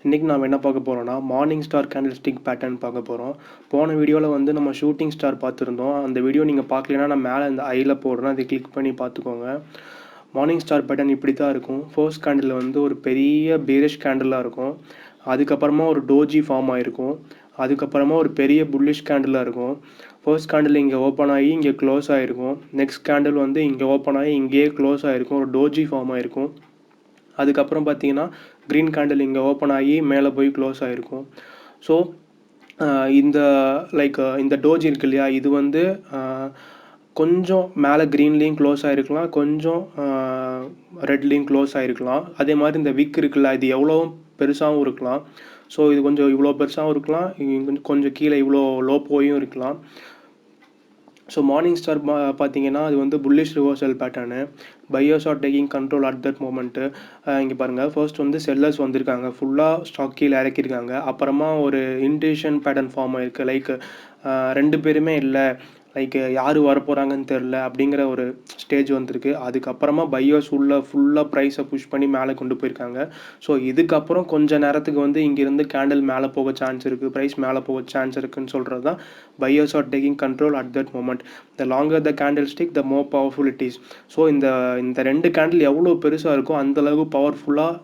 இன்றைக்கி நாம் என்ன பார்க்க போகிறோம்னா மார்னிங் ஸ்டார் கேண்டில்ஸ்டிக் பேட்டர்ன் பார்க்க போகிறோம். போன வீடியோவில் வந்து நம்ம ஷூட்டிங் ஸ்டார் பார்த்துருந்தோம். அந்த வீடியோ நீங்கள் பார்க்கலன்னா நான் மேலே இந்த ஐயில் போடுறேன், அதை கிளிக் பண்ணி பார்த்துக்கோங்க. மார்னிங் ஸ்டார் பேட்டர்ன் இப்படி தான் இருக்கும். ஃபர்ஸ்ட் கேண்டில் வந்து ஒரு பெரிய பேரிஷ் கேண்டிலாக இருக்கும். அதுக்கப்புறமா ஒரு டோஜி ஃபார்ம் ஆகிருக்கும். அதுக்கப்புறமா ஒரு பெரிய புல்லிஷ் கேண்டிலாக இருக்கும். ஃபர்ஸ்ட் கேண்டில் இங்கே ஓப்பன் ஆகி இங்கே க்ளோஸ் ஆகிருக்கும். நெக்ஸ்ட் கேண்டில் வந்து இங்கே ஓப்பன் ஆகி இங்கேயே க்ளோஸ் ஆகிருக்கும். ஒரு டோஜி ஃபார்ம் ஆகிருக்கும். அதுக்கப்புறம் பார்த்தீங்கன்னா க்ரீன் கேண்டில் இங்கே ஓப்பன் ஆகி மேலே போய் க்ளோஸ் ஆகிருக்கும். ஸோ இந்த இந்த டோஜி இருக்கு இல்லையா, இது வந்து கொஞ்சம் மேலே க்ரீன்லேயும் க்ளோஸ் ஆகிருக்கலாம், கொஞ்சம் ரெட்லேயும் க்ளோஸ் ஆகிருக்கலாம். அதே மாதிரி இந்த விக் இருக்குல்ல, இது எவ்வளோ பெருசாகவும் இருக்கலாம். ஸோ இது கொஞ்சம் இவ்வளோ பெருசாகவும் இருக்கலாம், கொஞ்சம் கீழே இவ்வளோ லோ போயும் இருக்கலாம். ஸோ மார்னிங் ஸ்டார் பார்த்தீங்கன்னா அது வந்து bullish reversal pattern. Buyers are taking control at that moment. இங்கே பாருங்கள், ஃபர்ஸ்ட் வந்து செல்லர்ஸ் வந்திருக்காங்க, ஃபுல்லாக ஸ்டாக் கீழே இறக்கியிருக்காங்க. அப்புறமா ஒரு இன்டேஷன் பேட்டர்ன் ஃபார்ம் ஆயிருக்கு. ரெண்டு பேருமே இல்லை, யார் வரப்போகிறாங்கன்னு தெரில அப்படிங்கிற ஒரு ஸ்டேஜ் வந்திருக்கு. அதுக்கப்புறமா பையர்ஸ் ஃபுல்லாக ப்ரைஸை புஷ் பண்ணி மேலே கொண்டு போயிருக்காங்க. ஸோ இதுக்கப்புறம் கொஞ்சம் நேரத்துக்கு வந்து இங்கேருந்து கேண்டில் மேலே போக சான்ஸ் இருக்குது, ப்ரைஸ் மேலே போக சான்ஸ் இருக்குதுன்னு சொல்கிறது தான் buyers are taking control at that moment. The longer the candle stick the more powerful it is. So இந்த ரெண்டு கேண்டில் எவ்வளோ பெருசாக இருக்கோ அந்தளவுக்கு பவர்ஃபுல்லாக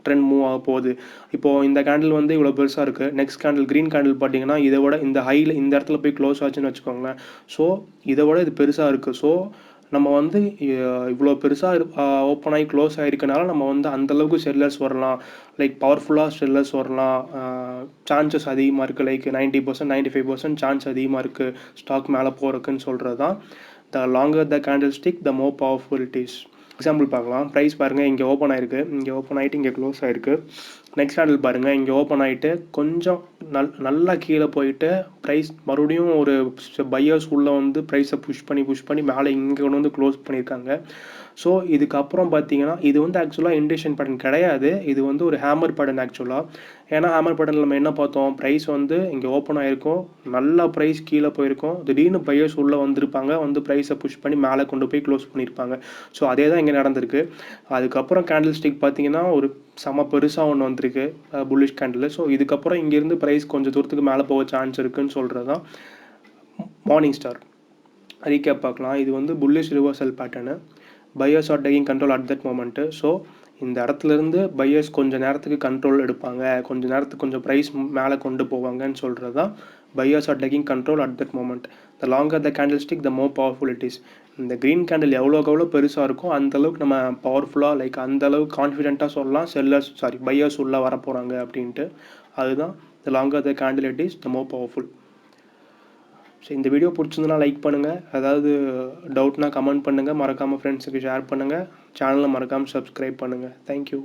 ட்ரெண்ட் மூவ் ஆக போகுது. இப்போது இந்த கேண்டில் வந்து இவ்வளோ பெருசாக இருக்குது. நெக்ஸ்ட் கேண்டில் க்ரீன் கேண்டில் பார்த்தீங்கன்னா இதை விட இந்த ஹையில் இந்த இடத்துல போய் க்ளோஸ் ஆச்சுன்னு வச்சுக்கோங்களேன். ஸோ இதை விட இது பெருசாக இருக்குது. ஸோ நம்ம வந்து இவ்வளோ பெருசாக ஓப்பன் ஆகி க்ளோஸ் ஆகிருக்கனால நம்ம வந்து அந்தளவுக்கு செல்லர்ஸ் வரலாம், பவர்ஃபுல்லாக செல்லர்ஸ் வரலாம், சான்சஸ் அதிகமாக இருக்குது. 90% 95% சான்ஸ் அதிகமாக இருக்குது ஸ்டாக் மேலே போகிறதுக்குன்னு சொல்கிறது தான் த longer the candle stick the more powerful it is. Example பார்க்கலாம். ப்ரைஸ் பாருங்கள், இங்கே ஓப்பன் ஆகிருக்கு, இங்கே ஓப்பன் ஆகிட்டு இங்கே க்ளோஸ் ஆகிருக்கு. நெக்ஸ்ட் கேண்டில் பாருங்கள், இங்கே ஓப்பன் ஆகிட்டு கொஞ்சம் நல்லா கீழே போயிட்டு ப்ரைஸ் மறுபடியும் ஒரு பையர்ஸ் உள்ளே வந்து ப்ரைஸை புஷ் பண்ணி மேலே இங்கே கொண்டு வந்து க்ளோஸ் பண்ணியிருக்காங்க. ஸோ இதுக்கப்புறம் பார்த்தீங்கன்னா இது வந்து ஆக்சுவலாக இண்டேஷன் பேட்டர்ன் கிடையாது, இது வந்து ஒரு ஹேமர் பேட்டர்ன் ஆக்சுவலாக. ஏன்னா ஹேமர் பேட்டர்னில் நம்ம என்ன பார்த்தோம், ப்ரைஸ் வந்து இங்கே ஓப்பன் ஆகிருக்கும், நல்லா ப்ரைஸ் கீழே போயிருக்கும், திடீர்னு பையர்ஸ் உள்ளே வந்திருப்பாங்க, வந்து ப்ரைஸை புஷ் பண்ணி மேலே கொண்டு போய் க்ளோஸ் பண்ணியிருப்பாங்க. ஸோ அதே தான் இங்கே நடந்திருக்கு. அதுக்கப்புறம் கேண்டில் ஸ்டிக் பார்த்தீங்கன்னா ஒரு செம பெருசாக ஒன்று வந்திருக்கு, புல்லிஷ் கேண்டில். ஸோ இதுக்கப்புறம் இங்கேருந்து ப்ரைஸ் கொஞ்சம் தூரத்துக்கு மேலே போக சான்ஸ் இருக்குதுன்னு சொல்கிறது தான் மார்னிங் ஸ்டார். ரீகேப் பார்க்கலாம். இது வந்து bullish reversal pattern. Buyers are taking control at that moment. So இந்த இடத்துலேருந்து பையர்ஸ் கொஞ்சம் நேரத்துக்கு கண்ட்ரோல் எடுப்பாங்க, கொஞ்சம் நேரத்துக்கு கொஞ்சம் ப்ரைஸ் மேலே கொண்டு போவாங்கன்னு சொல்கிறது தான் buyers are taking control at that moment. The longer the candle stick the more powerful it is. இந்த க்ரீன் கேண்டில் எவ்வளோ பெருசாக இருக்கும் அந்தளவுக்கு நம்ம பவர்ஃபுல்லாக அந்தளவுக்கு கான்ஃபிடென்ட்டாக சொல்லலாம் பையர்ஸ் உள்ளே வரப்போகிறாங்க அப்படின்ட்டு. அதுதான் த longer the candle it is the more powerful. So இந்த வீடியோ பிடிச்சிருந்தனா லைக் பண்ணுங்கள், ஏதாவது டவுட்னா கமெண்ட் பண்ணுங்கள், மறக்காமல் ஃப்ரெண்ட்ஸுக்கு ஷேர் பண்ணுங்கள், சேனலை மறக்காமல் சப்ஸ்கிரைப் பண்ணுங்கள். தேங்க்யூ.